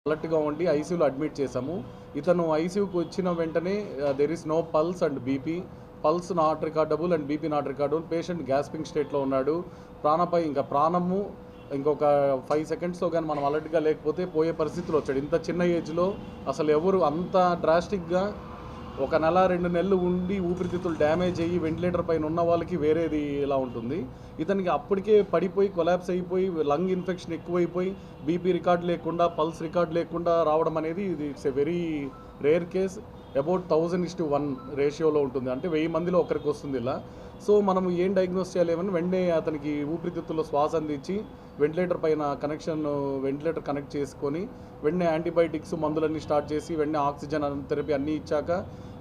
అలర్ట్గా ఉండి ఐసీయూలో అడ్మిట్ చేశాము. ఇతను ఐసీయూకి వచ్చిన వెంటనే there is no pulse and BP, pulse not recordable and BP not recordable. Patient gasping స్టేట్లో ఉన్నాడు. ప్రాణము ఇంకొక 5 సెకండ్స్లో కానీ మనం అలర్ట్గా లేకపోతే పోయే పరిస్థితిలో వచ్చాడు. ఇంత చిన్న ఏజ్లో అసలు ఎవరు అంత డ్రాస్టిక్గా 1 నెల 2 నెలలు ఉండి ఊపిరితిత్తులు డ్యామేజ్ అయ్యి వెంటిలేటర్ పైన ఉన్న వాళ్ళకి వేరేది ఇలా ఉంటుంది. ఇతనికి అప్పటికే పడిపోయి కొలాప్స్ అయిపోయి లంగ్ ఇన్ఫెక్షన్ ఎక్కువైపోయి బీపీ రికార్డ్ లేకుండా పల్స్ రికార్డ్ లేకుండా రావడం అనేది ఇది it's a very rare case. About 1000:1 రేషియోలో ఉంటుంది. అంటే 1000 మందిలో ఒకరికి వస్తుంది ఇలా. సో మనం ఏం డయాగ్నోస్ చేయలేమని వెంటనే అతనికి ఊపిరితిత్తుల్లో శ్వాస అందించి వెంటిలేటర్ పైన వెంటిలేటర్ కనెక్ట్ చేసుకొని వెంటనే యాంటీబయాటిక్స్ మందులన్నీ స్టార్ట్ చేసి వెంటనే ఆక్సిజన్ థెరపీ అన్నీ ఇచ్చాక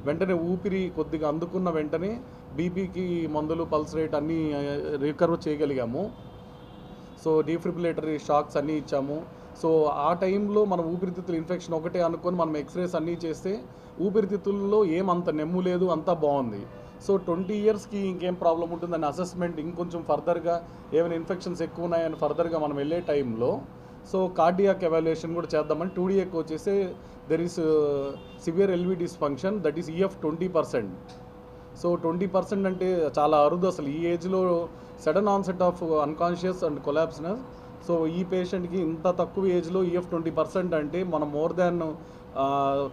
వెంటనే ఊపిరి కొద్దిగా అందుకున్న వెంటనే బీపీకి మందులు పల్స్ రేట్ అన్నీ రికవర్ చేయగలిగాము. సో డీఫిబ్రిలేటరీ షాక్స్ అన్నీ ఇచ్చాము. సో ఆ టైంలో మనం ఊపిరితిత్తుల ఇన్ఫెక్షన్ ఒకటే అనుకొని మనం ఎక్స్రేస్ అన్నీ చేస్తే ఊపిరితిత్తుల్లో ఏమంత నెమ్ము లేదు, అంతా బాగుంది. సో 20 ఇయర్స్కి ఇంకేం ప్రాబ్లం ఉంటుందని అసెస్మెంట్ ఇంకొంచెం ఫర్దర్గా ఏమైనా ఇన్ఫెక్షన్స్ ఎక్కువ ఉన్నాయని ఫర్దర్గా మనం వెళ్ళే టైంలో సో కార్డియాక్ ఎవాల్యుయేషన్ కూడా చేద్దామని 2DAకి వచ్చేసి there is severe LV dysfunction that is EF 20%. So 20% అంటే చాలా అరుదు అసలు ఈ ఏజ్లో sudden onset of unconscious and collapseness. So ఈ పేషెంట్కి ఇంత తక్కువ ఏజ్లో EF 20% అంటే మనం more than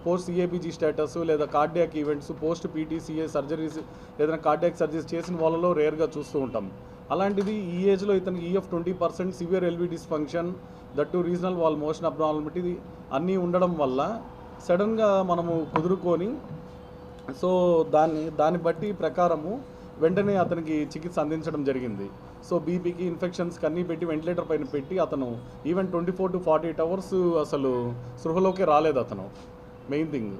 post CABG status లేదా cardiac events post PTCA surgeries ఏదైనా కార్డియాక్ సర్జరీస్ చేసిన వాళ్ళలో రేర్గా చూస్తూ ఉంటాం. అలాంటిది ఈ ఏజ్లో ఇతనికి EF 20%, severe LV dysfunction, that regional wall motion abnormality అన్నీ ఉండడం వల్ల సడన్గా మనము కుదురుకొని సో దాన్ని బట్టి ప్రకారము వెంటనే అతనికి చికిత్స అందించడం జరిగింది. సో బీపీకి ఇన్ఫెక్షన్స్కి అన్నీ పెట్టి వెంటిలేటర్ పైన పెట్టి అతను ఈవెన్ 24 to 48 అవర్స్ అసలు స్పృహలోకే రాలేదు అతను. మెయిన్ థింగ్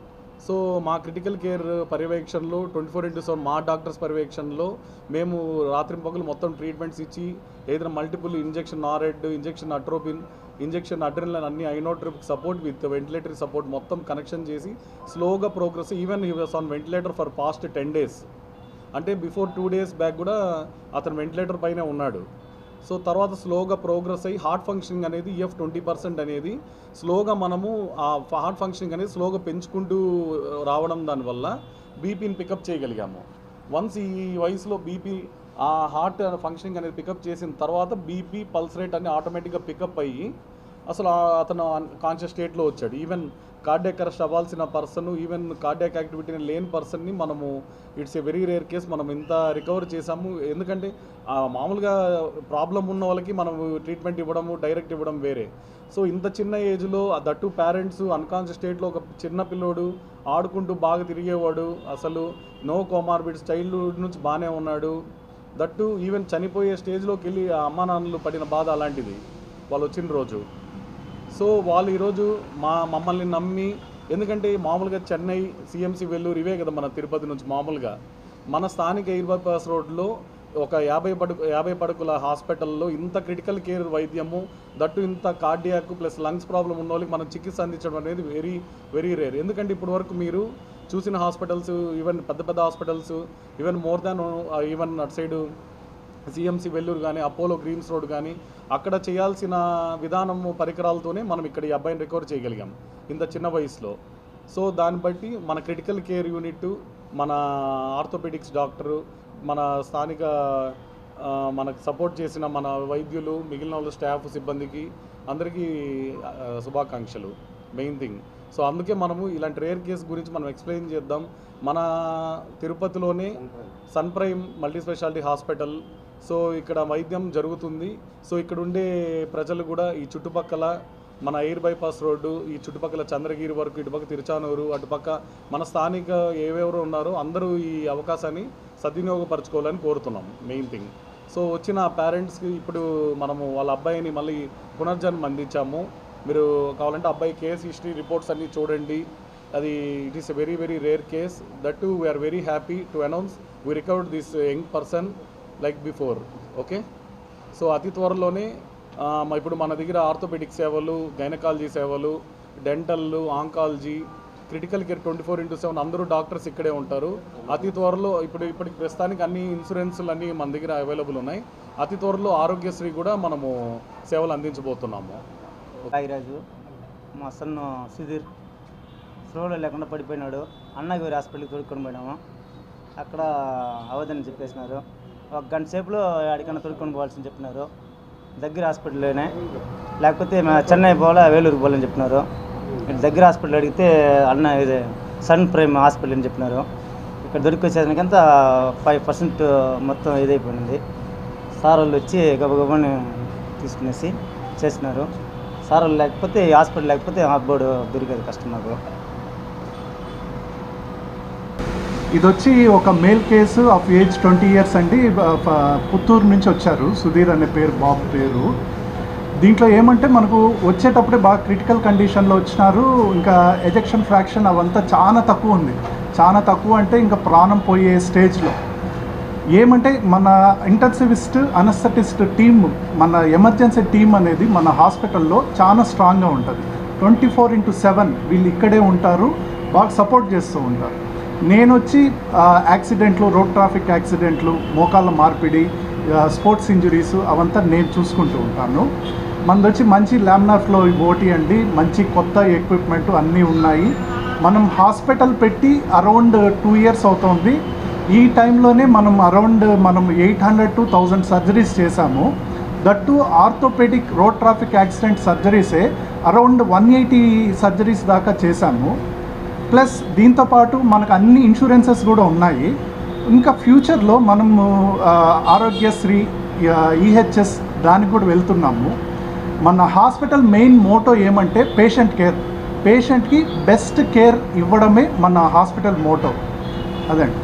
సో మా క్రిటికల్ కేర్ పర్యవేక్షణలో 24/7 మా డాక్టర్స్ పర్యవేక్షణలో మేము రాత్రింపగలు మొత్తం ట్రీట్మెంట్స్ ఇచ్చి ఏదైనా మల్టిపుల్ ఇంజెక్షన్ నారెడ్, ఇంజెక్షన్ అట్రోపిన్, ఇంజెక్షన్ అడ్రినలిన్ అన్ని inotrope support with ventilatory support మొత్తం కనెక్షన్ చేసి స్లోగా progress. Even he was on ventilator for past 10 days. అంటే బిఫోర్ 2 days బ్యాక్ కూడా అతను వెంటిలేటర్ పైనే ఉన్నాడు. సో తర్వాత స్లోగా ప్రోగ్రెస్ అయ్యి హార్ట్ ఫంక్షనింగ్ అనేది EF 20% అనేది స్లోగా మనము ఆ హార్ట్ ఫంక్షనింగ్ అనేది స్లోగా పెంచుకుంటూ రావడం దానివల్ల బీపీని పికప్ చేయగలిగాము. వన్స్ ఈ వయసులో బీపీ ఆ హార్ట్ ఫంక్షనింగ్ అనేది పికప్ చేసిన తర్వాత బీపీ పల్స్ రేట్ అన్ని ఆటోమేటిక్గా పికప్ అయ్యి అసలు అతను కాన్షియస్ స్టేట్లో వచ్చాడు. ఈవెన్ కార్డియాక్ అరెస్ట్ అవ్వాల్సిన పర్సన్, ఈవెన్ కార్డియాక్ యాక్టివిటీని లేని పర్సన్ని మనము it's a very rare case మనం ఇంత రికవర్ చేసాము. ఎందుకంటే మామూలుగా ప్రాబ్లం ఉన్న వాళ్ళకి మనం ట్రీట్మెంట్ ఇవ్వడము డైరెక్ట్ ఇవ్వడం వేరే. సో ఇంత చిన్న ఏజ్లో దట్టు పేరెంట్స్ అన్కాన్షియస్ స్టేట్లో ఒక చిన్న పిల్లోడు ఆడుకుంటూ బాగా తిరిగేవాడు, అసలు నో కోమార్బిడ్స్, చైల్డ్హుడ్ నుంచి బాగానే ఉన్నాడు. దట్టు ఈవెన్ చనిపోయే స్టేజ్లోకి వెళ్ళి ఆ అమ్మా నాన్నలు పడిన బాధ అలాంటిది వాళ్ళు వచ్చిన రోజు. సో వాళ్ళు ఈరోజు మమ్మల్ని నమ్మి, ఎందుకంటే మామూలుగా చెన్నై, CMC, వెల్లూరు ఇవే కదా మన తిరుపతి నుంచి మామూలుగా మన స్థానిక ఎయిర్ బైపాస్ రోడ్లో ఒక 50 పడకల హాస్పిటల్లో ఇంత క్రిటికల్ కేర్ వైద్యము దట్టు ఇంత కార్డియాక్ ప్లస్ లంగ్స్ ప్రాబ్లం ఉన్న వాళ్ళకి మనం చికిత్స అందించడం అనేది వెరీ వెరీ రేర్. ఎందుకంటే ఇప్పటి వరకు మీరు చూసిన హాస్పిటల్స్ ఈవెన్ పెద్ద hospitals even more than even అటు సైడు CMC వెల్లూరు కానీ అపోలో గ్రీమ్స్ రోడ్ కానీ అక్కడ చేయాల్సిన విధానము పరికరాలతోనే మనం ఇక్కడ ఈ అబ్బాయిని రికవర్ చేయగలిగాం ఇంత చిన్న వయసులో. సో దాన్ని బట్టి మన క్రిటికల్ కేర్ యూనిట్, మన ఆర్థోపెడిక్స్ డాక్టరు, మన స్థానిక మనకు సపోర్ట్ చేసిన మన వైద్యులు, మిగిలిన వాళ్ళు స్టాఫ్ సిబ్బందికి అందరికీ శుభాకాంక్షలు మెయిన్ థింగ్. సో అందుకే మనము ఇలాంటి రేర్ కేసు గురించి మనం ఎక్స్ప్లెయిన్ చేద్దాం. మన తిరుపతిలోనే sun prime multi speciality hospital, so ఇక్కడ వైద్యం జరుగుతుంది. సో ఇక్కడ ఉండే ప్రజలు కూడా ఈ చుట్టుపక్కల మన ఎయిర్ బైపాస్ రోడ్డు, ఈ చుట్టుపక్కల చంద్రగిరి వరకు, ఇటుపక్క తిరుచానూరు, అటుపక్క మన స్థానిక ఏవెవరు ఉన్నారో అందరూ ఈ అవకాశాన్ని సద్వినియోగపరచుకోవాలని కోరుతున్నాం మెయిన్ థింగ్. సో వచ్చిన పేరెంట్స్కి ఇప్పుడు మనము వాళ్ళ అబ్బాయిని మళ్ళీ పునర్జన్మ అందించాము. మీరు కావాలంటే అబ్బాయి కేస్ హిస్టరీ రిపోర్ట్స్ అన్నీ చూడండి. అది it is a very very rare case. That too we are very happy to announce we recovered this young person like before. Okay, so అతి త్వరలోనే ఇప్పుడు మన దగ్గర ఆర్థోపెడిక్ సేవలు, గైనకాలజీ సేవలు, డెంటల్, ఆంకాలజీ, క్రిటికల్ కేర్ 24/7 అందరూ డాక్టర్స్ ఇక్కడే ఉంటారు. అతి త్వరలో ఇప్పటికి ప్రస్తుతానికి అన్ని ఇన్సూరెన్స్లు అన్నీ మన దగ్గర అవైలబుల్ ఉన్నాయి. అతి త్వరలో ఆరోగ్యశ్రీ కూడా మనము సేవలు అందించబోతున్నాము. ఈరోజు మా సన్ను సుధీర్ స్లోలో లేకుండా పడిపోయినాడు. అన్నగారి హాస్పిటల్కి తొడుక్కొని పోయినాము. అక్కడ అవదని చెప్పేసినారు. ఒక గంట సేపులో ఎక్కడికన్నా తొడుక్కొని పోవాల్సింది చెప్పినారు. దగ్గర హాస్పిటల్లోనే, లేకపోతే చెన్నై పోవాలా వేలూరు పోవాలని చెప్పినారు. దగ్గర హాస్పిటల్ అడిగితే ఇది సన్ ప్రైమ్ హాస్పిటల్ అని చెప్పినారు. ఇక్కడ దొరికొచ్చేదానికంతా 5% మొత్తం ఇదైపోయింది. సార్ వాళ్ళు వచ్చి గబగబని తీసుకునేసి చేసినారు. సార్ వాళ్ళు లేకపోతే హాస్పిటల్ లేకపోతే అబ్బోడు దొరికేది కష్టం నాకు. ఇది వచ్చి ఒక male case of age 20 years అండి. పుత్తూరు నుంచి వచ్చారు. సుధీర్ అనే పేరు, బాబు పేరు. దీంట్లో ఏమంటే మనకు వచ్చేటప్పుడే బాగా క్రిటికల్ కండిషన్లో వచ్చినారు. ఇంకా ఎజెక్షన్ ఫ్రాక్షన్ అవంతా చాలా తక్కువ ఉంది. చాలా తక్కువ అంటే ఇంకా ప్రాణం పోయే స్టేజ్లో. ఏమంటే మన ఇంటెన్సివిస్ట్, అనస్థెటిస్ట్ టీమ్, మన ఎమర్జెన్సీ టీమ్ అనేది మన హాస్పిటల్లో చాలా స్ట్రాంగ్గా ఉంటుంది. 24/7 వీళ్ళు ఇక్కడే ఉంటారు, బాగా సపోర్ట్ చేస్తూ ఉంటారు. నేను వచ్చి యాక్సిడెంట్లు, రోడ్ ట్రాఫిక్ యాక్సిడెంట్లు, మోకాళ్ళ మార్పిడి, స్పోర్ట్స్ ఇంజురీస్ అవంతా నేను చూసుకుంటూ ఉంటాను. మనది వచ్చి మంచి లామినార్ ఫ్లో ఓటీ అండి. మంచి కొత్త ఎక్విప్మెంట్ అన్నీ ఉన్నాయి. మనం హాస్పిటల్ పెట్టి అరౌండ్ 2 years అవుతుంది. ఈ టైంలోనే మనం 800 to 1000 సర్జరీస్ చేశాము. That orthopaedic road traffic accident సర్జరీసే అరౌండ్ 180 సర్జరీస్ దాకా చేశాము. ప్లస్ దీంతోపాటు మనకు అన్ని ఇన్సూరెన్సెస్ కూడా ఉన్నాయి. ఇంకా ఫ్యూచర్లో మనము ఆరోగ్యశ్రీ, ఈహెచ్ఎస్ దానికి కూడా వెళ్తున్నాము. మన హాస్పిటల్ మెయిన్ మోటో ఏమంటే పేషెంట్ కేర్. పేషెంట్కి బెస్ట్ కేర్ ఇవ్వడమే మన హాస్పిటల్ మోటో. అదండి.